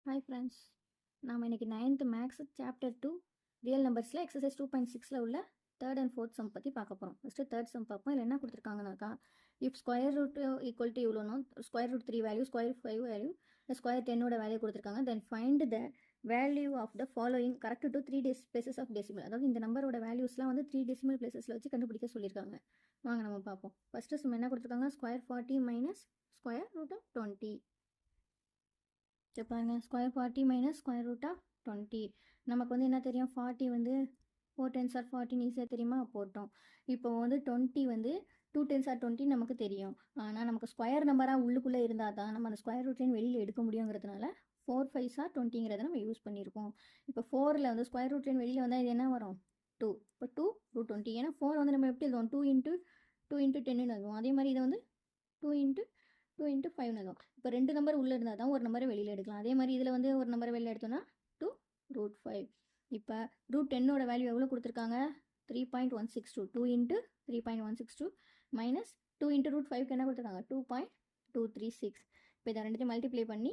Hi friends, நாம் இன்னைக்கு 9th maths chapter 2 real நம்பர்ஸில் எக்ஸசைஸ் 2.6ல் உள்ள தேர்ட் அண்ட் ஃபோர்த் சம் பற்றி பார்க்க போகிறோம். ஃபஸ்ட்டு தேர்ட் சம் பார்ப்போம். இதில் என்ன கொடுத்துருக்காங்கனாக்கா, if square root equal to இவ்வளோனோ square root 3 value, square 5 value, square 10ஓட வேல்யூ கொடுத்துருக்காங்க. Then find the value of the following correct to 3 places of decimal. அதாவது இந்த நம்பரோட வேல்யூஸ்லாம் வந்து 3 டெசிமல் பிளேசஸில் வச்சு கண்டுபிடிக்க சொல்லியிருக்காங்க. வாங்க நம்ம பார்ப்போம். ஃபஸ்ட்டு சம் என்ன கொடுத்துருக்காங்க, square 40 minus square root of 20. பாருங்க, square 40 minus square root of 20. நமக்கு வந்து என்ன தெரியும், 40 வந்து 4 10s are 40 ஈஸியாக தெரியுமா, போட்டோம். இப்போ வந்து 20 வந்து 2 10s are 20 நமக்கு தெரியும். ஆனால் நமக்கு ஸ்கொயர் நம்பராக உள்ளுக்குள்ளே இருந்தால் தான் நம்ம அந்த ஸ்கொயர் ரூட்லேருந்து வெளியில் எடுக்க முடியுங்கிறதுனால 4 5s are 20ங்கிறத நம்ம யூஸ் பண்ணியிருக்கோம். இப்போ 4ல் வந்து ஸ்கொயர் ரூட்லேருந்து வெளியில் வந்தால் இது என்ன வரும், 2. இப்போ 2 ரூட் 20. ஏன்னா 4 வந்து நம்ம எப்படி எழுதுவோம், 2 × 10ன்னு எழுதுவோம். அதே மாதிரி இதை வந்து 2 × 5 எழுதுவோம். இப்போ 2 நம்பர் உள்ளே இருந்தால் தான் ஒரு நம்பரை வெளியில் எடுக்கலாம். அதே மாதிரி இதில் வந்து ஒரு நம்பரை வெளியில் எடுத்தோம்னா 2 ரூட் 5. இப்போ ரூட் 10ஓட வேல்யூ எவ்வளோ கொடுத்துருக்காங்க, 3.162. 2 × 3.162 மைனஸ் 2 × ரூட் 5க்கு என்ன கொடுத்துருக்காங்க, 2.236. இப்போ இதை ரெண்டுத்தையும் மல்டிப்ளை பண்ணி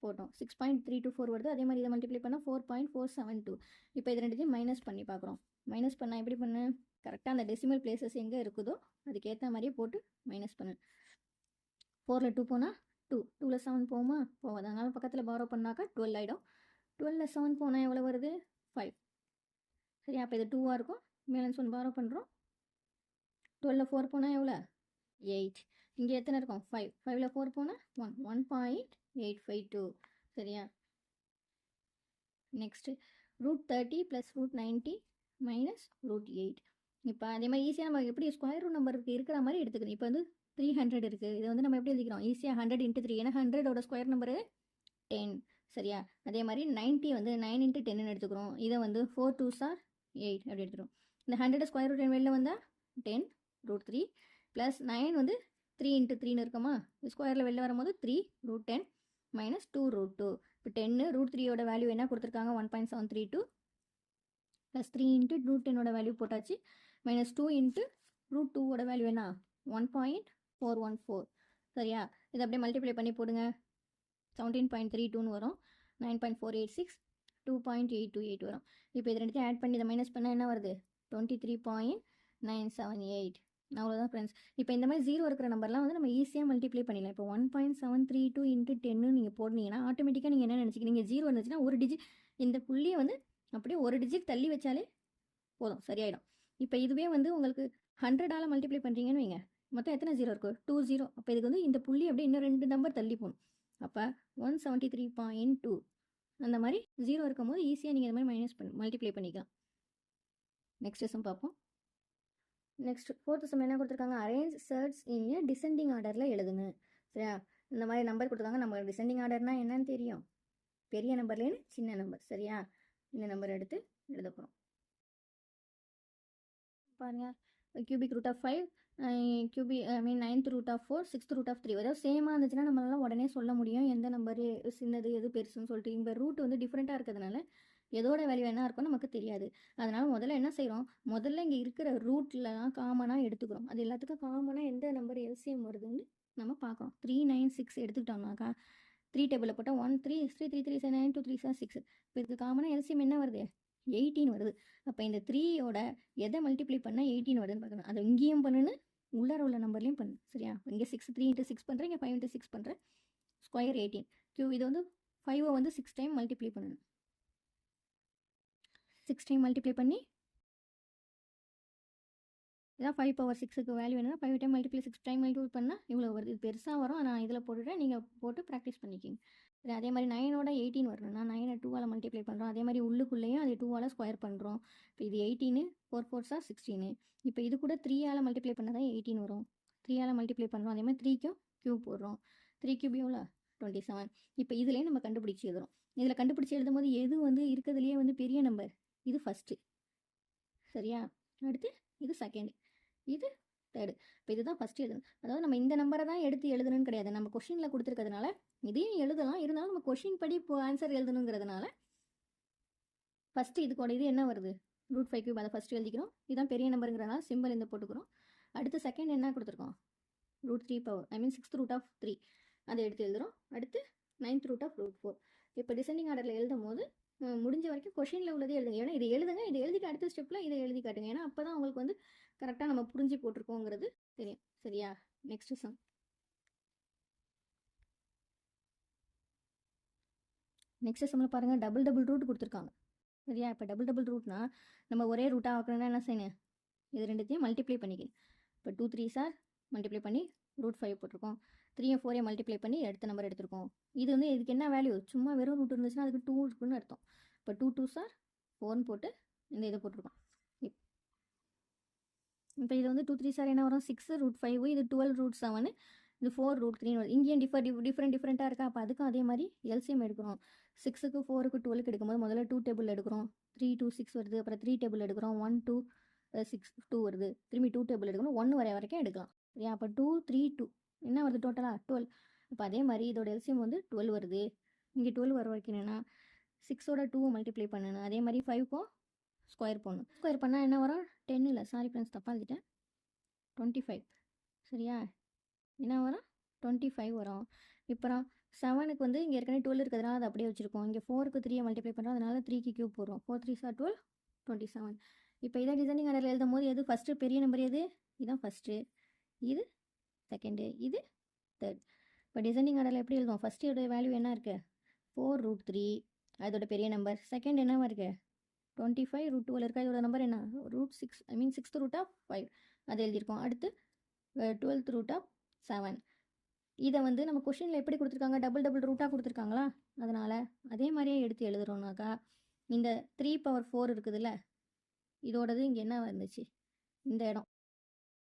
போட்டோம். 6.324 வருது. அதே மாதிரி இதை மல்டிப்ளை பண்ணால் 4.472. இப்போ இது ரெண்டுத்தையும் மைனஸ் பண்ணி பார்க்குறோம். மைனஸ் பண்ணால் எப்படி பண்ணு, கரெக்டாக அந்த டெசிமல் பிளேசஸ் எங்கே இருக்குதோ அதுக்கேற்ற மாதிரியே போட்டு மைனஸ் பண்ணு. 4ல் 2 போனால் 2, 2ல் 7 போகுமா, போகாது. அதனால் பக்கத்தில் பாரோ பண்ணாக்கா 12 ஆகிடும். 12ல் 7 போனால் எவ்வளோ வருது, 5. சரி, அப்போ இது 2ஆக இருக்கும். பேலன்ஸ் 1 பாரோ பண்ணுறோம். 12ல் 4 போனால் எவ்வளோ, 8. இங்கே எத்தனை இருக்கும், 5. 5ல் 4 போனால் 1.852. சரியா. Next root 30 plus root 90 minus root 8. இப்போ அதே மாதிரி ஈஸியாக நம்ம எப்படி ஸ்கொயர் ரூட் நம்பருக்கு இருக்கிற மாதிரி எடுத்துக்கணும். இப்போ வந்து 300 இருக்குது. இதை வந்து நம்ம எப்படி எழுதிக்கிறோம், ஈஸியாக 100 × 3. ஏன்னா 100ஓட ஸ்கொயர் நம்பரு 10. சரியா. அதே மாதிரி 90 வந்து 9 × 10ன்னு எடுத்துக்கிறோம். இதை வந்து 4 2s are 8 அப்படி எடுத்துக்கிறோம். இந்த 100 ஸ்கொயர் ரூட் வெளியில் வந்தால் 10 ரூட் 3 ப்ளஸ் 9 வந்து 3 × 3ன்னு இருக்குமா, ஸ்கொயரில் வெளில வரும்போது 3 ரூட் 10 மைனஸ் 2 ரூட் 2. இப்போ 10 ரூட் 3ஓட வேல்யூ என்ன கொடுத்துருக்காங்க, 1.732 ப்ளஸ் 3 × ரூட் 10ஓட வேல்யூ போட்டாச்சு. மைனஸ் 2 × ரூட் 2ஓட வேல்யூ என்ன, 1.414. சரியா. இதை அப்படியே மல்டிப்ளை பண்ணி போடுங்க. 17.32ன்னு வரும். 9.486 2.828 வரும். இப்போ இது ரெண்டுத்தையும் ஆட் பண்ணி இதை மைனஸ் பண்ணால் என்ன வருது, 23.978. அவ்வளோதான் ஃப்ரெண்ட்ஸ். இப்போ இந்த மாதிரி 0 இருக்கிற நம்பர்லாம் வந்து நம்ம ஈஸியாக மல்டிப்ளை பண்ணிடலாம். இப்போ 1.732 × 10ன்னு நீங்கள் போடுனீங்கன்னா ஆட்டோமேட்டிக்காக நீங்கள் என்ன நினச்சிக்கிறீங்க, 0 இருந்துச்சுன்னா ஒரு டிஜிட் இந்த புள்ளியை வந்து அப்படியே ஒரு டிஜிட் தள்ளி வச்சாலே போதும், சரியாயிடும். இப்போ இதுவே வந்து உங்களுக்கு 100ஆல் மல்டிப்ளை பண்ணுறீங்கன்னு வைங்க, மொத்தம் எத்தனை 0 இருக்கும், 2 0. அப்போ இதுக்கு வந்து இந்த புள்ளி அப்படியே இன்னும் 2 நம்பர் தள்ளி போகணும். அப்போ 173.2 அந்த மாதிரி 0 இருக்கும் போது ஈஸியாக நீங்கள் இந்த மாதிரி மைனஸ் பண்ணி மல்டிப்ளை பண்ணிக்கலாம். நெக்ஸ்ட் சம் பார்ப்போம். நெக்ஸ்ட் ஃபோர்த் சம் என்ன கொடுத்துருக்காங்க, அரேஞ்ச் சர்ட்ஸ் இன் டிசெண்டிங் ஆர்டரில் எழுதுங்க. சரியா. இந்த மாதிரி நம்பர் கொடுத்துருக்காங்க. நம்ம டிசெண்டிங் ஆர்டர்னால் என்னன்னு தெரியும், பெரிய நம்பர்லேன்னு சின்ன நம்பர். சரியா. இந்த நம்பர் எடுத்து எழுத போகிறோம். பாருங்கள், cubic root of 5, ninth root of 4, 6th root of 3. அதாவது சேமாக இருந்துச்சுன்னா நம்மளால உடனே சொல்ல முடியும் எந்த நம்பர் சின்னது எது பெருசுன்னு சொல்லிட்டு. இந்த ரூட் வந்து டிஃப்ரெண்ட்டாக இருக்கிறதுனால எதோட வேல்யூ என்ன இருக்கும்னு நமக்கு தெரியாது. அதனால் முதல்ல என்ன செய்கிறோம், முதல்ல இங்கே இருக்கிற ரூட்லாம் காமனாக எடுத்துக்கிறோம். அது எல்லாத்துக்கும் காமனாக எந்த நம்பர் எல்சிஎம் வருதுன்னு நம்ம பார்க்குறோம். 396 எடுத்துக்கிட்டோம்னாக்கா 3 டேபிளில் போட்டால் 1 3 3 3 3 9 2 3 6. இப்போ இதுக்கு காமனாக எல்சிஎம் என்ன வருது, 18 வருது. அப்போ இந்த 3யோட எதை மல்டிப்ளை பண்ணால் 18 வருதுன்னு பார்க்கணும். அதை இங்கேயும் பண்ணுன்னு உள்ளார உள்ள நம்பர்லையும் பண்ணு. சரியா. இங்கே 6 3 × 6 பண்ணுறேன், இங்கே 5 × 6 பண்ணுறேன். ஸ்கொயர் 18. இது வந்து 5 வந்து 6 டைம் மல்டிப்ளை பண்ணணும். 6 டைம் மல்டிப்ளை பண்ணி இதான் 5 பவர் 6க்கு வேல்யூ என்னன்னா 5 டைம் மல்டிப்ளை 6 டைம் மல்டிப்ளை பண்ணால் இவ்வளோ வருது. இது பெருசாக வரும். நான் இதில் போட்டுவிட்டேன், நீங்கள் போட்டு ப்ராக்டிஸ் பண்ணிக்கிங்க. அதே மாதிரி 9ஓட 18 வரணும்னா 9 2ஆல் மல்டிப்ளை பண்ணுறோம். அதே மாதிரி உள்ளுக்குள்ளேயும் அது 2ஆல் ஸ்கொயர் பண்ணுறோம். இப்போ இது 18, 4 4s are 16. இப்போ இது கூட 3ஆல் மல்டிப்ளை பண்ணால் தான் 18 வரும். 3ஆல் மல்டிப்ளை பண்ணுறோம். அதே மாதிரி 3க்கும் க்யூப் போடுறோம். 3 க்யூப் எவ்வளோ, 27. இப்போ இதுலேயே நம்ம கண்டுபிடிச்சி எழுதுறோம். இதில் கண்டுபிடிச்சி எழுதும் போது எது வந்து இருக்கிறதுலையே வந்து பெரிய நம்பர், இது ஃபஸ்ட்டு. சரியா. அடுத்து இது செகண்ட், இது தேர்டு. இப்போ இதுதான் ஃபஸ்ட்டு எழுதணும். அதாவது நம்ம இந்த நம்பரை தான் எடுத்து எழுதணும்னு கிடையாது. நம்ம கொஷினில் கொடுத்துருக்கிறதுனால இதையும் எழுதலாம். இருந்தாலும் நம்ம கொஷின் படி இப்போ ஆன்சர் எழுதணுங்கிறதுனால ஃபஸ்ட்டு இது கூட இது என்ன வருது, ரூட் 5 கியூப். அதை ஃபஸ்ட்டு எழுதிக்கிறோம். இதுதான் பெரிய நம்பருங்கிறதுனால சிம்பிள் இந்த போட்டுக்கிறோம். அடுத்து செகண்ட் என்ன கொடுத்துருக்கோம், root 3 power 6th root of 3 அதை எடுத்து எழுதுகிறோம். அடுத்து 9th root of root 4. இப்போ டிசெண்டிங் ஆர்டரில் எழுதும் போது முடிஞ்ச வரைக்கும் கொஷினில் உள்ளதே எழுதுங்க. ஏன்னா இதை எழுதுங்க, இதை எழுதிட்டு அடுத்த ஸ்டெப்பில் இதை எழுதி காட்டுங்க. ஏன்னா அப்போ தான் உங்களுக்கு வந்து கரெக்டாக நம்ம புரிஞ்சு போட்டிருக்கோங்கிறது தெரியும். சரியா? Next sum. நெக்ஸ்ட் சம்மில் பாருங்கள், டபுள் ரூட் கொடுத்துருக்காங்க. சரியா? இப்போ டபுள் ரூட்னா நம்ம ஒரே ரூட்டாக ஆக்கணும்னா என்ன செய்யணும்? இது ரெண்டுத்தையும் மல்டிப்ளை பண்ணிக்கணும். இப்போ 2 3 சார் மல்டிப்ளை பண்ணி √5 போட்டிருக்கோம். 3 4 மல்டிப்ளை பண்ணி அடுத்த நம்பர் எடுத்திருக்கோம். இது வந்து இதுக்கு என்ன வேல்யூ? சும்மா வெறும் ரூட் இருந்துச்சுன்னா அதுக்கு 2 இருக்குன்னு அர்த்தம். இப்போ 2 2 சார் 4ன்னு போட்டு இந்த இதை போட்டிருக்கோம். இப்போ இது வந்து 2 3 சார் என்ன வரும்? 6 √5, இது 12 √7, இது 4 √3 வரும். இங்கேயும் டிஃப்ரெண்ட்டாக இருக்கா? அப்போ அதுக்கும் அதே மாதிரி எல்சிஎம் எடுக்கிறோம். 6க்கு 4க்கு 12க்கு எடுக்கும்போது முதல்ல 2 டேபிள் எடுக்கிறோம். 3 2 6 வருது. அப்புறம் 3 டேபிள் எடுக்கிறோம். 1 2 6 2 வருது. திரும்பி 2 டேபிள் எடுக்கணும். 1 வரைக்கும் எடுக்கலாம். சரியா? அப்போ 2 3 2 என்ன வருது டோட்டலாக? 12. இப்போ அதே மாதிரி இதோட எல்சிஎம் வந்து 12 வருது. இங்கே 12 வர வரைக்கும் என்னென்னா 6ஓட 2 மல்டிப்ளை பண்ணணும். அதே மாதிரி 5க்கும் ஸ்கொயர் பண்ணணும். ஸ்கொயர் பண்ணால் என்ன வரும்? 10 இல்லை, சாரி ஃப்ரெண்ட்ஸ், தப்பாக எழுதிட்டேன். 25. சரியா? என்ன வரும்? 25 வரும். இப்போ 7க்கு வந்து இங்கே ஏற்கனவே 12 இருக்கிறதுனால அதை அப்படியே வச்சுருக்கோம். இங்கே 4க்கு 3 மல்டிப்ளை பண்ணுறோம். அதனால 3க்கு கியூப் போடுறோம். 4 3 சார் 12, 27. இப்போ இதை டிசைனிங் ஆர்டரில் எழுதும் போது எது ஃபஸ்ட்டு? பெரிய நம்பர் எது? இதுதான் ஃபஸ்ட்டு, இது செகண்டு, இது தேர்ட். இப்போ டிசைனிங் ஆர்டரில் எப்படி எழுதுவோம்? ஃபஸ்ட்டு வேல்யூ என்ன இருக்குது? 4 √3, அதோட பெரிய நம்பர். செகண்ட் என்னவா இருக்குது? 25 √2 இருக்கா? இதோட நம்பர் என்ன? √6, ஐ மீன் 6th √5 அது எழுதியிருக்கோம். அடுத்து 12th √7. இதை வந்து நம்ம கொஷினில் எப்படி கொடுத்துருக்காங்க? டபுள் ரூட்டாக கொடுத்துருக்காங்களா? அதனால் அதே மாதிரியே எடுத்து எழுதுறோம்னாக்கா இந்த 3/4 இருக்குதுல்ல, இதோடது இங்கே என்ன வந்துச்சு? இந்த இடம்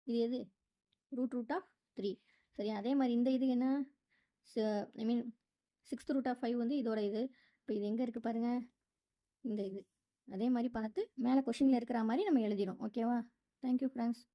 இது எது? √3. சரியா? அதே மாதிரி இந்த இது என்ன? ஐ மீன் 6th √5 வந்து இதோட இது. இப்போ இது எங்கே இருக்குது பாருங்கள், இந்த இது. அதே மாதிரி பார்த்து மேலே கொஷினில் இருக்கிற மாதிரி நம்ம எழுதிடும். ஓகேவா? Thank you friends.